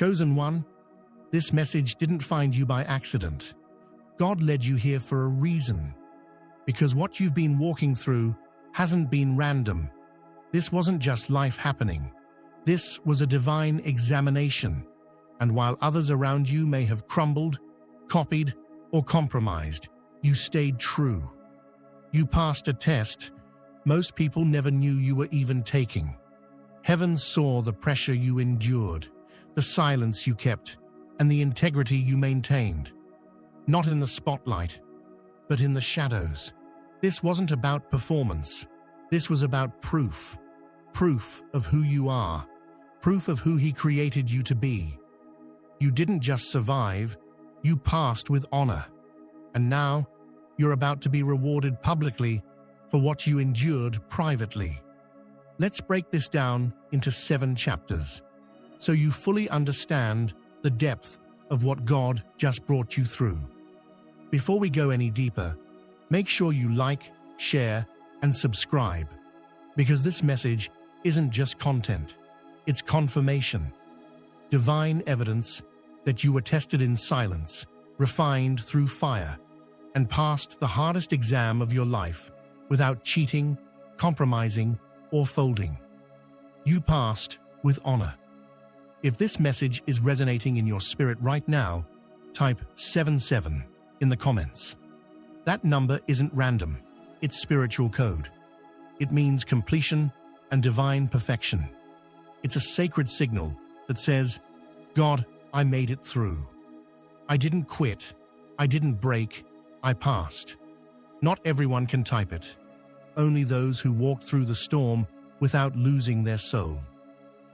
Chosen one, this message didn't find you by accident. God led you here for a reason. Because what you've been walking through hasn't been random. This wasn't just life happening. This was a divine examination. And while others around you may have crumbled, copied, or compromised, you stayed true. You passed a test most people never knew you were even taking. Heaven saw the pressure you endured, the silence you kept, and the integrity you maintained. Not in the spotlight, but in the shadows. This wasn't about performance. This was about proof. Proof of who you are. Proof of who He created you to be. You didn't just survive, you passed with honor. And now, you're about to be rewarded publicly for what you endured privately. Let's break this down into 7 chapters, so you fully understand the depth of what God just brought you through. Before we go any deeper, make sure you like, share, and subscribe, because this message isn't just content, it's confirmation. Divine evidence that you were tested in silence, refined through fire, and passed the hardest exam of your life without cheating, compromising, or folding. You passed with honor. If this message is resonating in your spirit right now, type 77 in the comments. That number isn't random, it's spiritual code. It means completion and divine perfection. It's a sacred signal that says, God, I made it through. I didn't quit. I didn't break. I passed. Not everyone can type it. Only those who walk through the storm without losing their soul.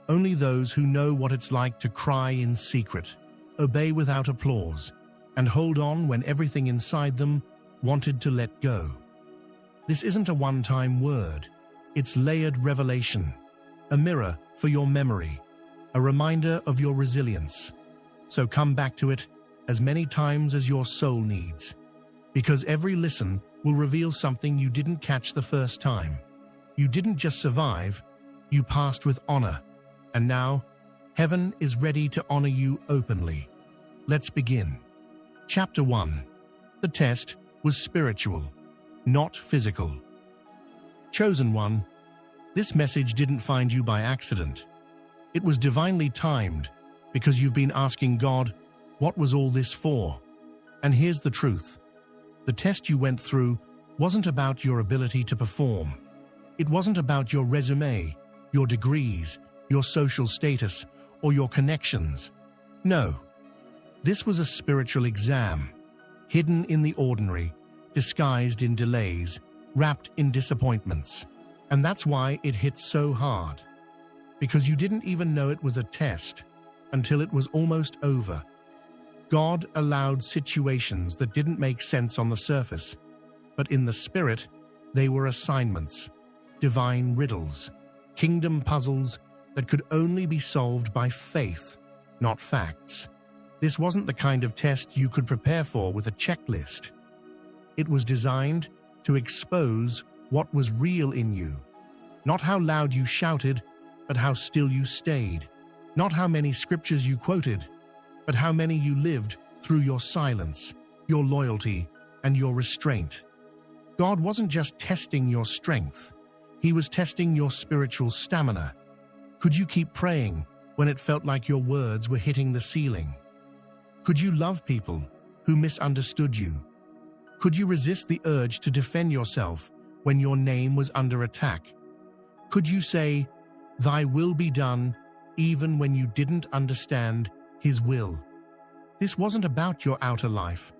Only those who know what it's like to cry in secret, obey without applause, and hold on when everything inside them wanted to let go. This isn't a one-time word. It's layered revelation, a mirror for your memory, a reminder of your resilience. So come back to it as many times as your soul needs, because every listen will reveal something you didn't catch the first time. You didn't just survive, you passed with honor. And now, heaven is ready to honor you openly. Let's begin. Chapter 1. The test was spiritual, not physical. Chosen one, this message didn't find you by accident. It was divinely timed because you've been asking God, what was all this for? And here's the truth. The test you went through wasn't about your ability to perform. It wasn't about your resume, your degrees, your social status, or your connections. No, this was a spiritual exam, hidden in the ordinary, disguised in delays, wrapped in disappointments. And that's why it hit so hard. Because you didn't even know it was a test until it was almost over. God allowed situations that didn't make sense on the surface, but in the spirit, they were assignments, divine riddles, kingdom puzzles that could only be solved by faith, not facts. This wasn't the kind of test you could prepare for with a checklist. It was designed to expose what was real in you. Not how loud you shouted, but how still you stayed. Not how many scriptures you quoted, but how many you lived through your silence, your loyalty, and your restraint. God wasn't just testing your strength. He was testing your spiritual stamina. Could you keep praying when it felt like your words were hitting the ceiling? Could you love people who misunderstood you? Could you resist the urge to defend yourself when your name was under attack? Could you say, "Thy will be done," even when you didn't understand His will? This wasn't about your outer life.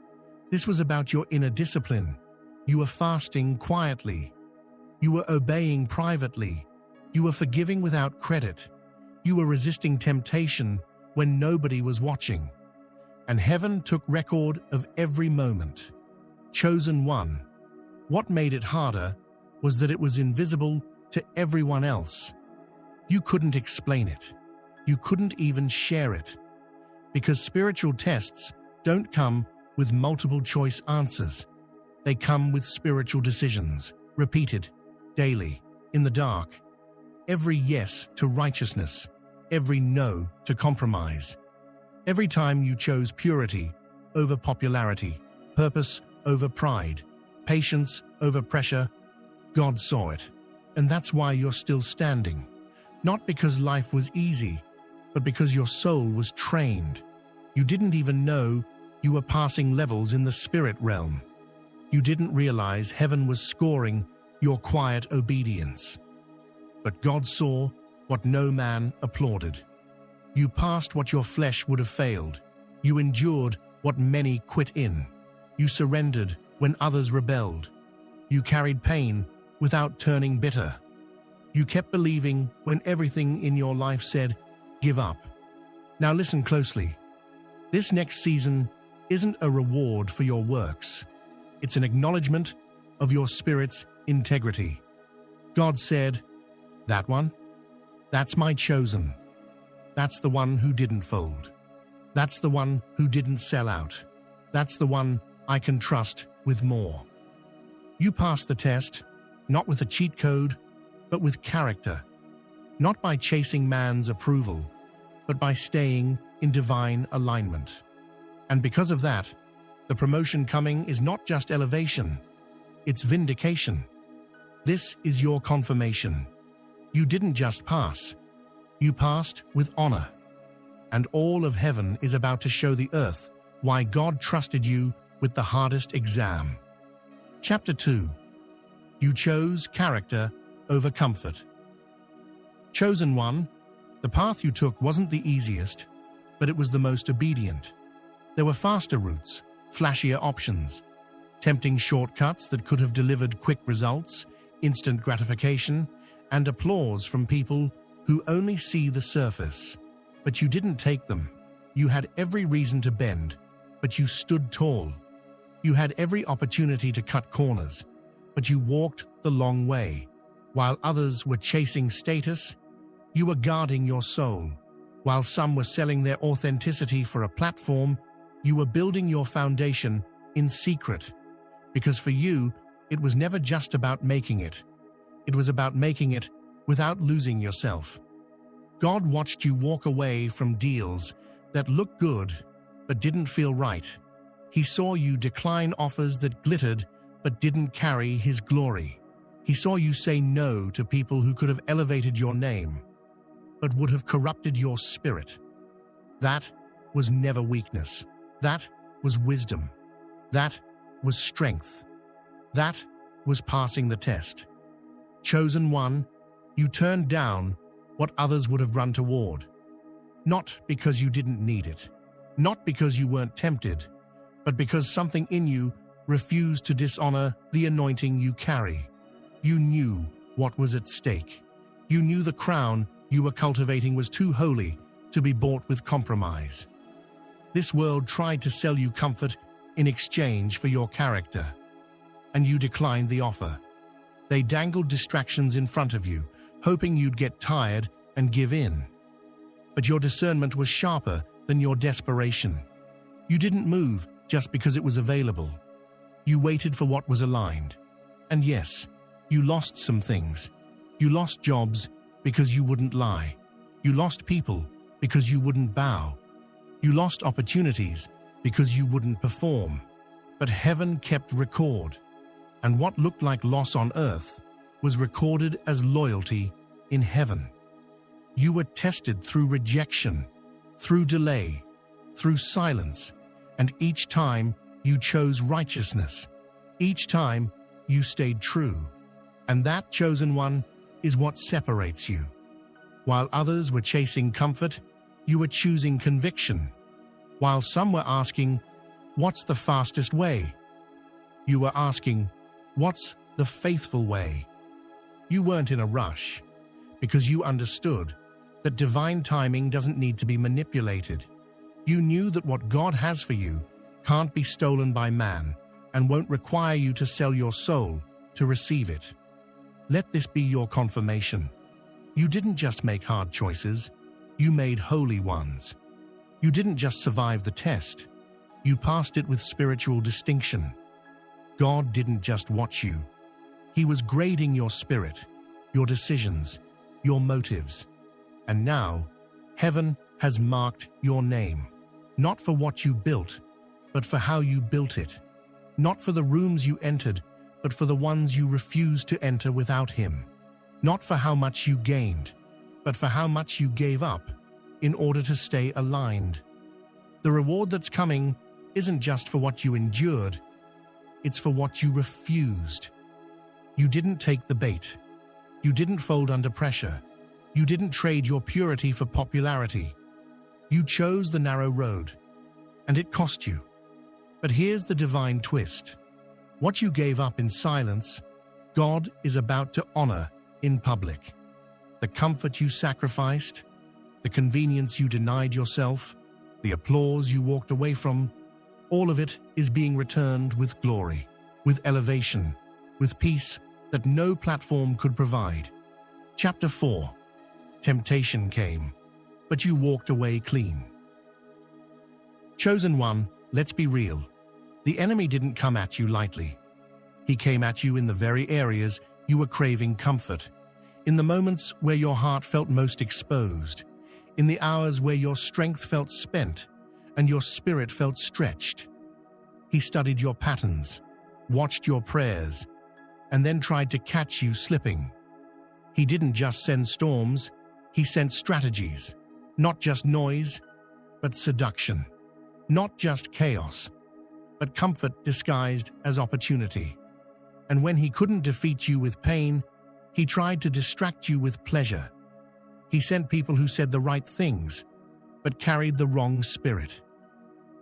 This was about your inner discipline. You were fasting quietly. You were obeying privately. You were forgiving without credit. You were resisting temptation when nobody was watching. And heaven took record of every moment. Chosen one. What made it harder was that it was invisible to everyone else. You couldn't explain it. You couldn't even share it. Because spiritual tests don't come with multiple choice answers. They come with spiritual decisions, repeated, daily, in the dark. Every yes to righteousness, every no to compromise, Every time you chose purity over popularity, purpose over pride, patience over pressure, God saw it. And that's why you're still standing. Not because life was easy, but because your soul was trained. You didn't even know you were passing levels in the spirit realm. You didn't realize heaven was scoring your quiet obedience. But God saw what no man applauded. You passed what your flesh would have failed. You endured what many quit in. You surrendered when others rebelled. You carried pain without turning bitter. You kept believing when everything in your life said, "Give up." Now listen closely. This next season isn't a reward for your works. It's an acknowledgement of your spirit's integrity. God said, "That one? That's my chosen. That's the one who didn't fold. That's the one who didn't sell out. That's the one I can trust with more." You passed the test, not with a cheat code, but with character. Not by chasing man's approval, but by staying in divine alignment. And because of that, the promotion coming is not just elevation, it's vindication. This is your confirmation. You didn't just pass, you passed with honor. And all of heaven is about to show the earth why God trusted you with the hardest exam. Chapter 2. You chose character over comfort. Chosen one, the path you took wasn't the easiest, but it was the most obedient. There were faster routes, flashier options, tempting shortcuts that could have delivered quick results, instant gratification, and applause from people who only see the surface. But you didn't take them. You had every reason to bend, but you stood tall. You had every opportunity to cut corners, but you walked the long way. While others were chasing status, you were guarding your soul. While some were selling their authenticity for a platform, you were building your foundation in secret. Because for you, it was never just about making it. It was about making it without losing yourself. God watched you walk away from deals that looked good but didn't feel right. He saw you decline offers that glittered but didn't carry His glory. He saw you say no to people who could have elevated your name, but would have corrupted your spirit. That was never weakness. That was wisdom. That was strength. That was passing the test. Chosen one, you turned down what others would have run toward. Not because you didn't need it, not because you weren't tempted, but because something in you refused to dishonor the anointing you carry. You knew what was at stake. You knew the crown you were cultivating was too holy to be bought with compromise. This world tried to sell you comfort in exchange for your character, and you declined the offer. They dangled distractions in front of you, hoping you'd get tired and give in. But your discernment was sharper than your desperation. You didn't move just because it was available. You waited for what was aligned. And yes, you lost some things. You lost jobs because you wouldn't lie. You lost people because you wouldn't bow. You lost opportunities because you wouldn't perform. But heaven kept record. And what looked like loss on earth was recorded as loyalty in heaven. You were tested through rejection, through delay, through silence, and each time you chose righteousness. Each time you stayed true. And that chosen one is what separates you. While others were chasing comfort, you were choosing conviction. While some were asking, "What's the fastest way?" you were asking, "What's the faithful way?" You weren't in a rush, because you understood that divine timing doesn't need to be manipulated. You knew that what God has for you can't be stolen by man and won't require you to sell your soul to receive it. Let this be your confirmation. You didn't just make hard choices, you made holy ones. You didn't just survive the test, you passed it with spiritual distinction. God didn't just watch you. He was grading your spirit, your decisions, your motives. And now, heaven has marked your name. Not for what you built, but for how you built it. Not for the rooms you entered, but for the ones you refused to enter without him. Not for how much you gained, but for how much you gave up in order to stay aligned. The reward that's coming isn't just for what you endured, it's for what you refused. You didn't take the bait. You didn't fold under pressure. You didn't trade your purity for popularity. You chose the narrow road, and it cost you. But here's the divine twist. What you gave up in silence, God is about to honor in public. The comfort you sacrificed, the convenience you denied yourself, the applause you walked away from, all of it is being returned with glory, with elevation, with peace that no platform could provide. Chapter 4. Temptation came, but you walked away clean. Chosen one, let's be real. The enemy didn't come at you lightly. He came at you in the very areas you were craving comfort, in the moments where your heart felt most exposed, in the hours where your strength felt spent and your spirit felt stretched. He studied your patterns, watched your prayers, and then tried to catch you slipping. He didn't just send storms, he sent strategies. Not just noise, but seduction. Not just chaos, but comfort disguised as opportunity. And when he couldn't defeat you with pain, he tried to distract you with pleasure. He sent people who said the right things, but carried the wrong spirit.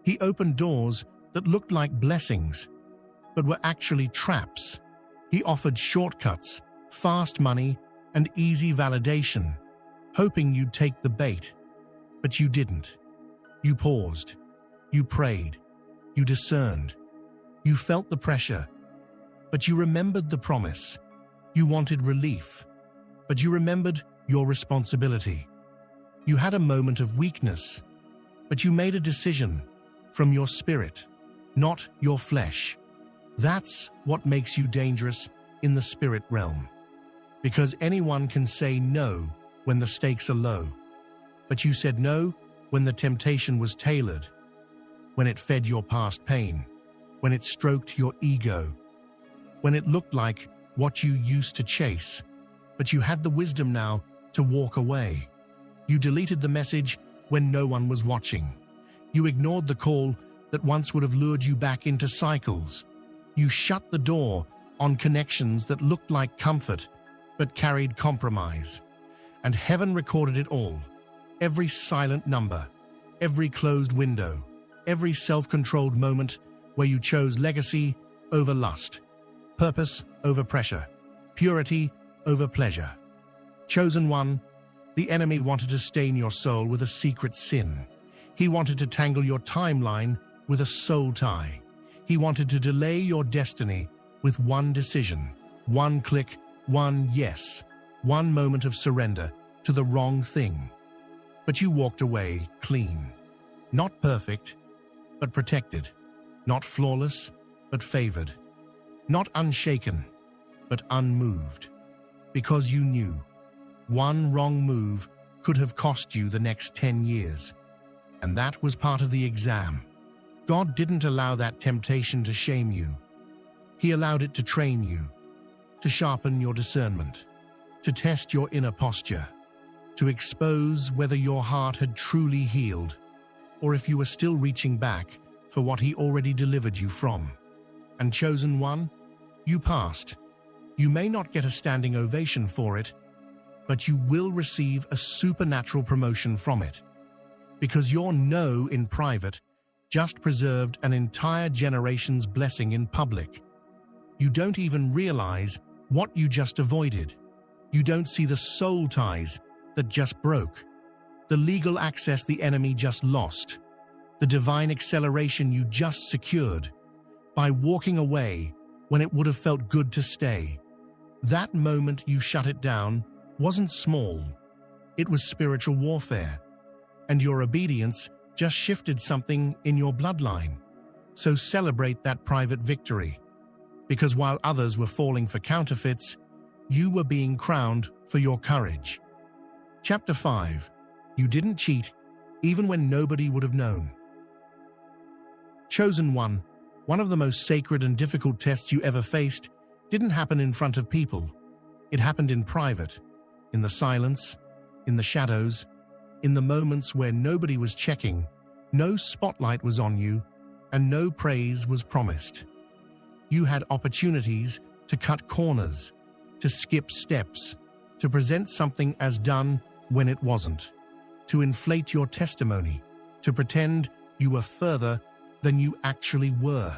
He opened doors that looked like blessings, but were actually traps. He offered shortcuts, fast money, and easy validation, hoping you'd take the bait. But you didn't. You paused. You prayed. You discerned. You felt the pressure, but you remembered the promise. You wanted relief, but you remembered your responsibility. You had a moment of weakness, but you made a decision from your spirit, not your flesh. That's what makes you dangerous in the spirit realm. Because anyone can say no when the stakes are low. But you said no when the temptation was tailored, when it fed your past pain, when it stroked your ego, when it looked like what you used to chase, but you had the wisdom now to walk away. You deleted the message when no one was watching. You ignored the call that once would have lured you back into cycles. You shut the door on connections that looked like comfort but carried compromise. And heaven recorded it all. Every silent number, every closed window, every self-controlled moment where you chose legacy over lust, purpose over pressure, purity over pleasure. Chosen one, the enemy wanted to stain your soul with a secret sin. He wanted to tangle your timeline with a soul tie. He wanted to delay your destiny with one decision, one click, one yes, one moment of surrender to the wrong thing. But you walked away clean. Not perfect, but protected. Not flawless, but favored. Not unshaken, but unmoved. Because you knew one wrong move could have cost you the next 10 years. And that was part of the exam. God didn't allow that temptation to shame you. He allowed it to train you, to sharpen your discernment, to test your inner posture, to expose whether your heart had truly healed, or if you were still reaching back for what He already delivered you from. And chosen one, you passed. You may not get a standing ovation for it, but you will receive a supernatural promotion from it. Because your no in private just preserved an entire generation's blessing in public. You don't even realize what you just avoided. You don't see the soul ties that just broke, the legal access the enemy just lost, the divine acceleration you just secured by walking away when it would have felt good to stay. That moment you shut it down wasn't small. It was spiritual warfare, and your obedience just shifted something in your bloodline. So celebrate that private victory, because while others were falling for counterfeits, you were being crowned for your courage. Chapter 5. You didn't cheat, even when nobody would have known. Chosen one of the most sacred and difficult tests you ever faced, didn't happen in front of people. It happened in private, in the silence, in the shadows, in the moments where nobody was checking, no spotlight was on you, and no praise was promised. You had opportunities to cut corners, to skip steps, to present something as done when it wasn't, to inflate your testimony, to pretend you were further than you actually were.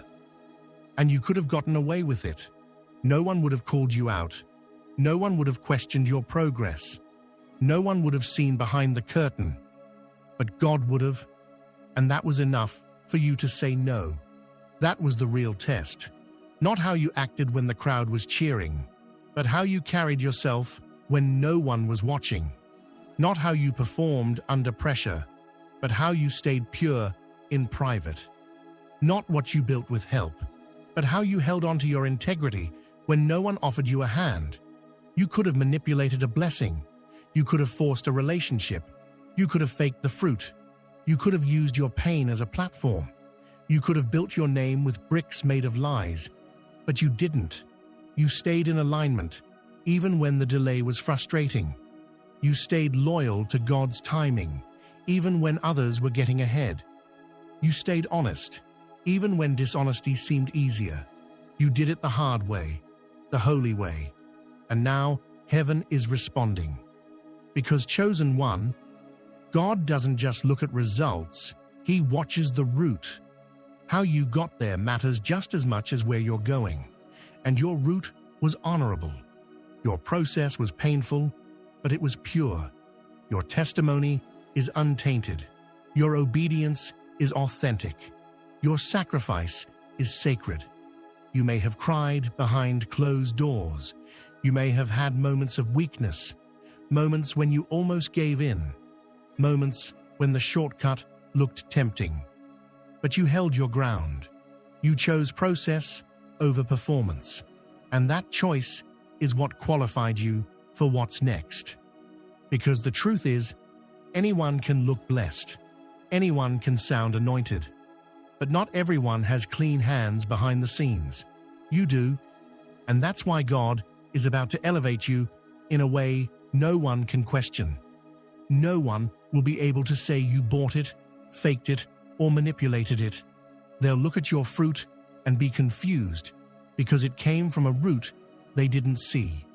And you could have gotten away with it. No one would have called you out. No one would have questioned your progress. No one would have seen behind the curtain. But God would have, and that was enough for you to say no. That was the real test. Not how you acted when the crowd was cheering, but how you carried yourself when no one was watching. Not how you performed under pressure, but how you stayed pure in private. Not what you built with help, but how you held on to your integrity when no one offered you a hand. You could have manipulated a blessing. You could have forced a relationship. You could have faked the fruit. You could have used your pain as a platform. You could have built your name with bricks made of lies. But you didn't. You stayed in alignment, even when the delay was frustrating. You stayed loyal to God's timing, even when others were getting ahead. You stayed honest, even when dishonesty seemed easier. You did it the hard way, the holy way. And now heaven is responding. Because chosen one, God doesn't just look at results, He watches the route. How you got there matters just as much as where you're going. And your route was honorable. Your process was painful, but it was pure. Your testimony is untainted. Your obedience is authentic. Your sacrifice is sacred. You may have cried behind closed doors. You may have had moments of weakness, moments when you almost gave in, moments when the shortcut looked tempting. But you held your ground. You chose process over performance. And that choice is what qualified you for what's next. Because the truth is, anyone can look blessed. Anyone can sound anointed. But not everyone has clean hands behind the scenes. You do. And that's why God is about to elevate you in a way no one can question. No one will be able to say you bought it, faked it, or manipulated it. They'll look at your fruit and be confused because it came from a root they didn't see.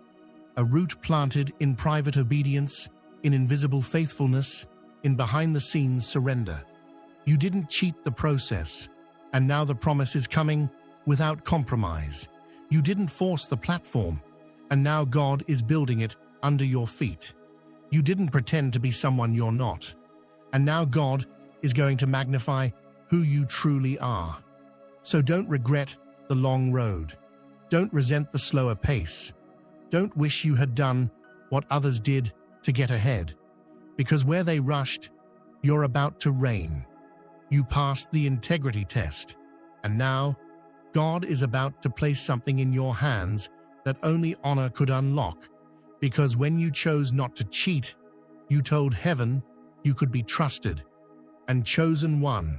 A root planted in private obedience, in invisible faithfulness, in behind-the-scenes surrender. You didn't cheat the process, and now the promise is coming without compromise. You didn't force the platform, and now God is building it under your feet. You didn't pretend to be someone you're not, and now God is going to magnify who you truly are. So don't regret the long road. Don't resent the slower pace. Don't wish you had done what others did to get ahead. Because where they rushed, you're about to reign. You passed the integrity test, and now God is about to place something in your hands that only honor could unlock. Because when you chose not to cheat, you told heaven you could be trusted. And chosen one,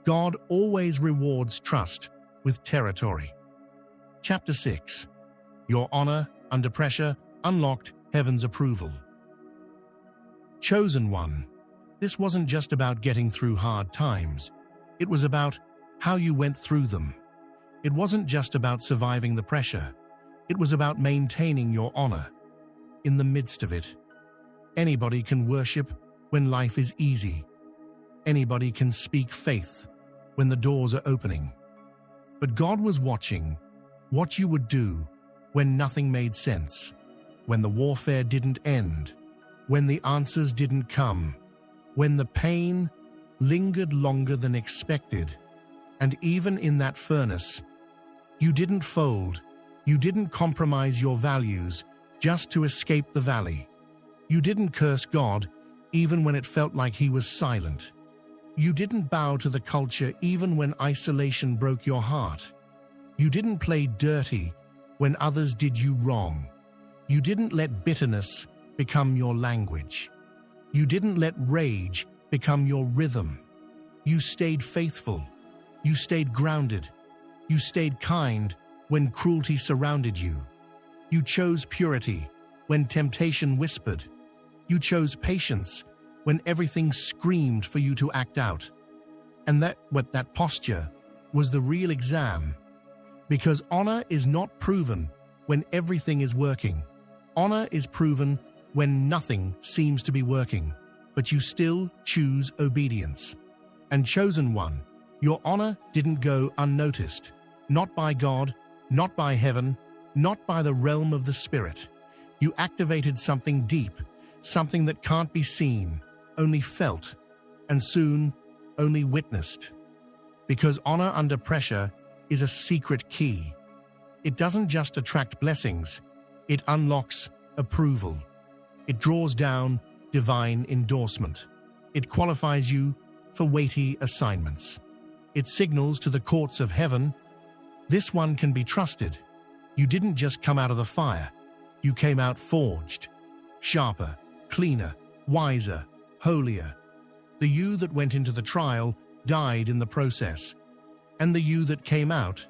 God always rewards trust with territory. Chapter 6. Your honor under pressure unlocked heaven's approval. Chosen one. This wasn't just about getting through hard times. It was about how you went through them. It wasn't just about surviving the pressure. It was about maintaining your honor in the midst of it. Anybody can worship when life is easy. Anybody can speak faith when the doors are opening. But God was watching what you would do when nothing made sense, when the warfare didn't end, when the answers didn't come, when the pain lingered longer than expected. And even in that furnace, you didn't fold. You didn't compromise your values just to escape the valley. You didn't curse God even when it felt like He was silent. You didn't bow to the culture even when isolation broke your heart. You didn't play dirty when others did you wrong. You didn't let bitterness become your language. You didn't let rage become your rhythm. You stayed faithful. You stayed grounded. You stayed kind when cruelty surrounded you. You chose purity when temptation whispered. You chose patience when everything screamed for you to act out. And that posture was the real exam. Because honor is not proven when everything is working. Honor is proven when nothing seems to be working, but you still choose obedience. And chosen one, your honor didn't go unnoticed. Not by God, not by heaven, not by the realm of the spirit. You activated something deep, something that can't be seen, only felt, and soon only witnessed. Because honor under pressure is a secret key. It doesn't just attract blessings, it unlocks approval. It draws down divine endorsement. It qualifies you for weighty assignments. It signals to the courts of heaven, this one can be trusted. You didn't just come out of the fire, you came out forged, sharper, cleaner, wiser, holier. The you that went into the trial died in the process. And the you that came out,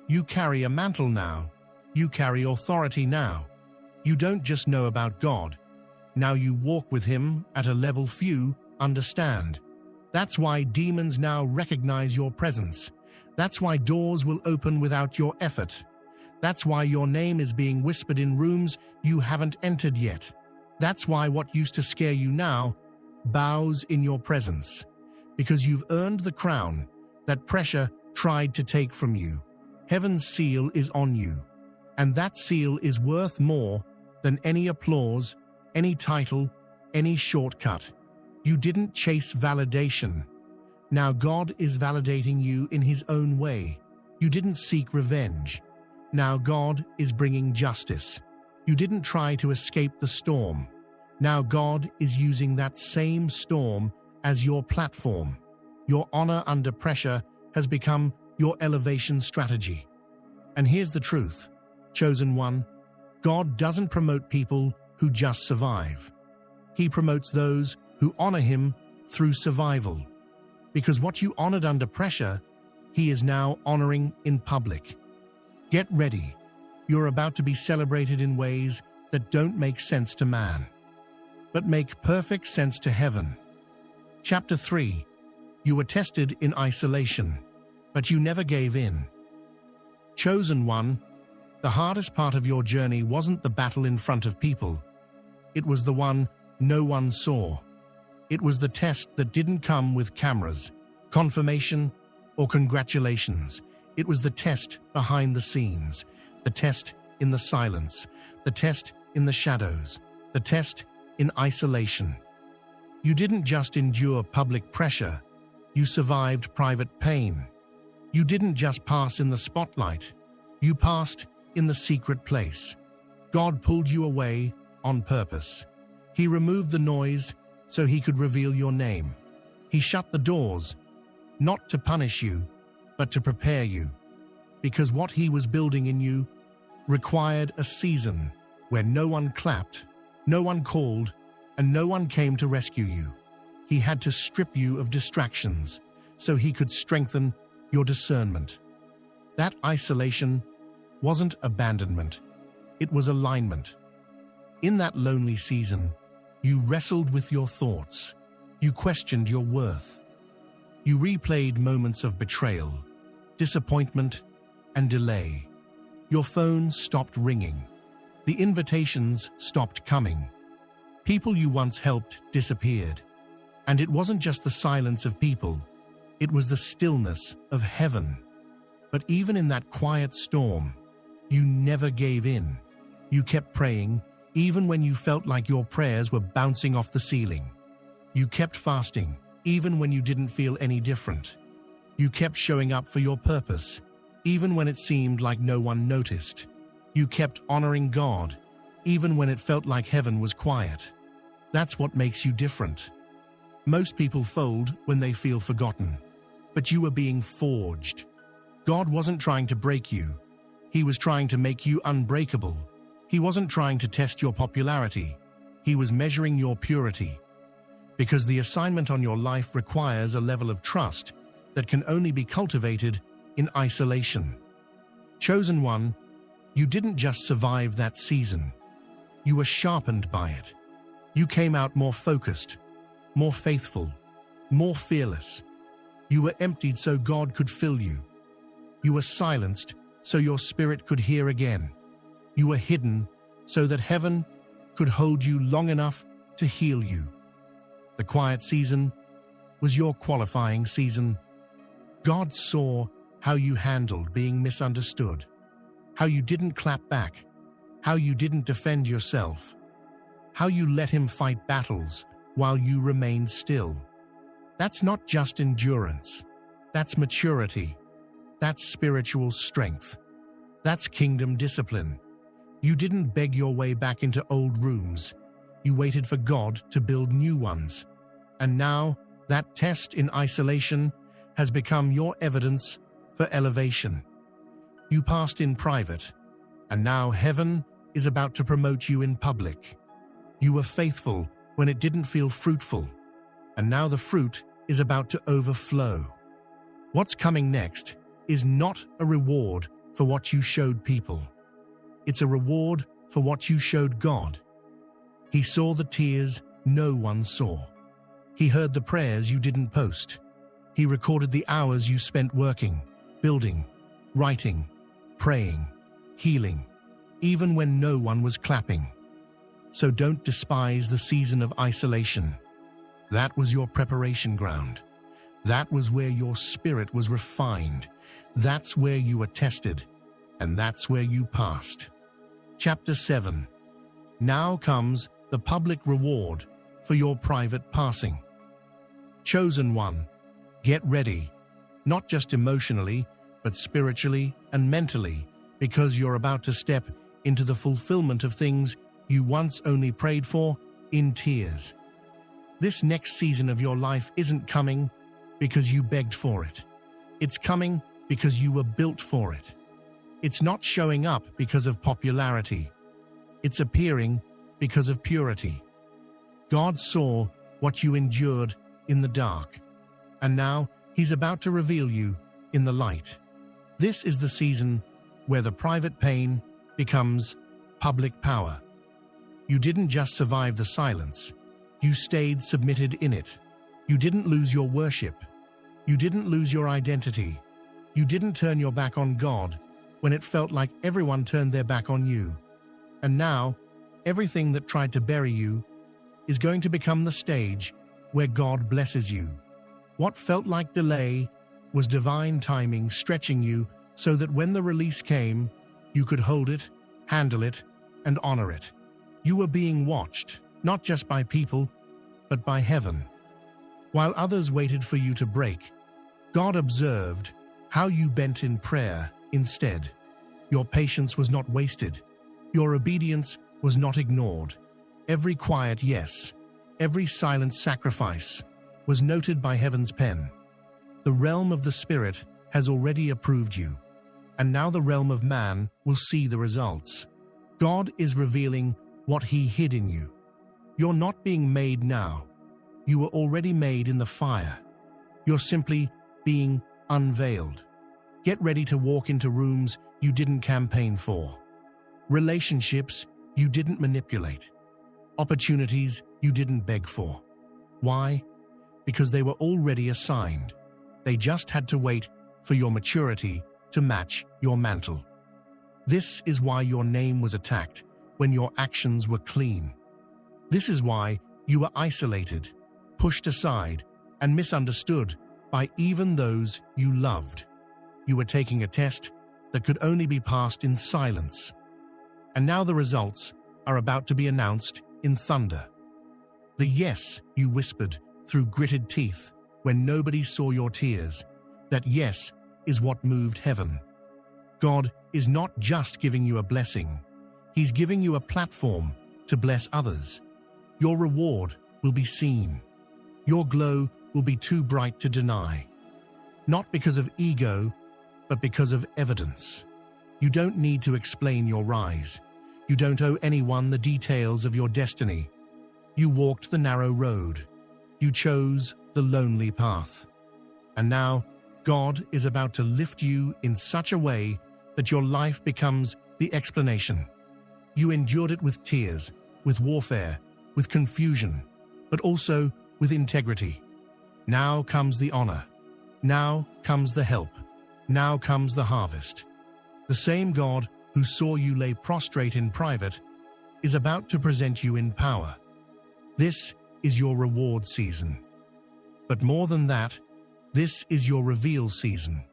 you carry a mantle now. You carry authority now. You don't just know about God. Now you walk with Him at a level few understand. That's why demons now recognize your presence. That's why doors will open without your effort. That's why your name is being whispered in rooms you haven't entered yet. That's why what used to scare you now bows in your presence. Because you've earned the crown that pressure tried to take from you. Heaven's seal is on you. And that seal is worth more than any applause, any title, any shortcut. You didn't chase validation. Now God is validating you in His own way. You didn't seek revenge. Now God is bringing justice. You didn't try to escape the storm. Now God is using that same storm as your platform. Your honor under pressure has become your elevation strategy. And here's the truth, chosen one, God doesn't promote people who just survive. He promotes those who honor Him through survival. Because what you honored under pressure, He is now honoring in public. Get ready. You're about to be celebrated in ways that don't make sense to man, but make perfect sense to heaven. Chapter 3. You were tested in isolation, but you never gave in. Chosen one, the hardest part of your journey wasn't the battle in front of people. It was the one no one saw. It was the test that didn't come with cameras, confirmation, or congratulations. It was the test behind the scenes, the test in the silence, the test in the shadows, the test in isolation. You didn't just endure public pressure, you survived private pain. You didn't just pass in the spotlight, you passed in the secret place. God pulled you away on purpose. He removed the noise so He could reveal your name. He shut the doors, not to punish you, but to prepare you. Because what He was building in you required a season where no one clapped, no one called, and no one came to rescue you. He had to strip you of distractions so He could strengthen your discernment. That isolation wasn't abandonment, it was alignment. In that lonely season, you wrestled with your thoughts, you questioned your worth. You replayed moments of betrayal, disappointment, and delay. Your phone stopped ringing. The invitations stopped coming. People you once helped disappeared. And it wasn't just the silence of people, it was the stillness of heaven. But even in that quiet storm, you never gave in. You kept praying, even when you felt like your prayers were bouncing off the ceiling. You kept fasting, even when you didn't feel any different. You kept showing up for your purpose, even when it seemed like no one noticed. You kept honoring God, even when it felt like heaven was quiet. That's what makes you different. Most people fold when they feel forgotten, but you were being forged. God wasn't trying to break you. He was trying to make you unbreakable. He wasn't trying to test your popularity. He was measuring your purity. Because the assignment on your life requires a level of trust that can only be cultivated in isolation. Chosen one, you didn't just survive that season. You were sharpened by it. You came out more focused, more faithful, more fearless. You were emptied so God could fill you. You were silenced so your spirit could hear again. You were hidden so that heaven could hold you long enough to heal you. The quiet season was your qualifying season. God saw how you handled being misunderstood, how you didn't clap back, how you didn't defend yourself, how you let him fight battles while you remained still. That's not just endurance. That's maturity. That's spiritual strength. That's kingdom discipline. You didn't beg your way back into old rooms. You waited for God to build new ones. And now, that test in isolation has become your evidence for elevation. You passed in private, and now heaven is about to promote you in public. You were faithful when it didn't feel fruitful, and now the fruit is about to overflow. What's coming next is not a reward for what you showed people. It's a reward for what you showed God. He saw the tears no one saw. He heard the prayers you didn't post. He recorded the hours you spent working, building, writing, praying, healing, even when no one was clapping. So don't despise the season of isolation. That was your preparation ground. That was where your spirit was refined. That's where you were tested, and that's where you passed. Chapter 7. Now comes the public reward for your private passing. Chosen one, get ready, not just emotionally, but spiritually and mentally, because you're about to step into the fulfillment of things you once only prayed for in tears. This next season of your life isn't coming because you begged for it. It's coming because you were built for it. It's not showing up because of popularity. It's appearing because of purity. God saw what you endured in the dark, and now He's about to reveal you in the light. This is the season where the private pain becomes public power. You didn't just survive the silence. You stayed submitted in it. You didn't lose your worship. You didn't lose your identity. You didn't turn your back on God when it felt like everyone turned their back on you. And now, everything that tried to bury you is going to become the stage where God blesses you. What felt like delay was divine timing stretching you so that when the release came, you could hold it, handle it, and honor it. You were being watched, not just by people, but by heaven. While others waited for you to break, God observed how you bent in prayer instead. Your patience was not wasted. Your obedience was not ignored. Every quiet yes, every silent sacrifice was noted by heaven's pen. The realm of the Spirit has already approved you, and now the realm of man will see the results. God is revealing what He hid in you. You're not being made now. You were already made in the fire. You're simply being unveiled. Get ready to walk into rooms you didn't campaign for, relationships you didn't manipulate, opportunities you didn't beg for. Why? Because they were already assigned. They just had to wait for your maturity to match your mantle. This is why your name was attacked when your actions were clean. This is why you were isolated, pushed aside, and misunderstood by even those you loved. You were taking a test that could only be passed in silence. And now the results are about to be announced in thunder. The yes you whispered through gritted teeth when nobody saw your tears, that yes is what moved heaven. God is not just giving you a blessing. He's giving you a platform to bless others. Your reward will be seen. Your glow will be too bright to deny. Not because of ego, but because of evidence. You don't need to explain your rise. You don't owe anyone the details of your destiny. You walked the narrow road. You chose the lonely path. And now, God is about to lift you in such a way that your life becomes the explanation. You endured it with tears, with warfare, with confusion, but also with integrity. Now comes the honor. Now comes the help. Now comes the harvest. The same God who saw you lay prostrate in private is about to present you in power. This is your reward season. But more than that, this is your reveal season.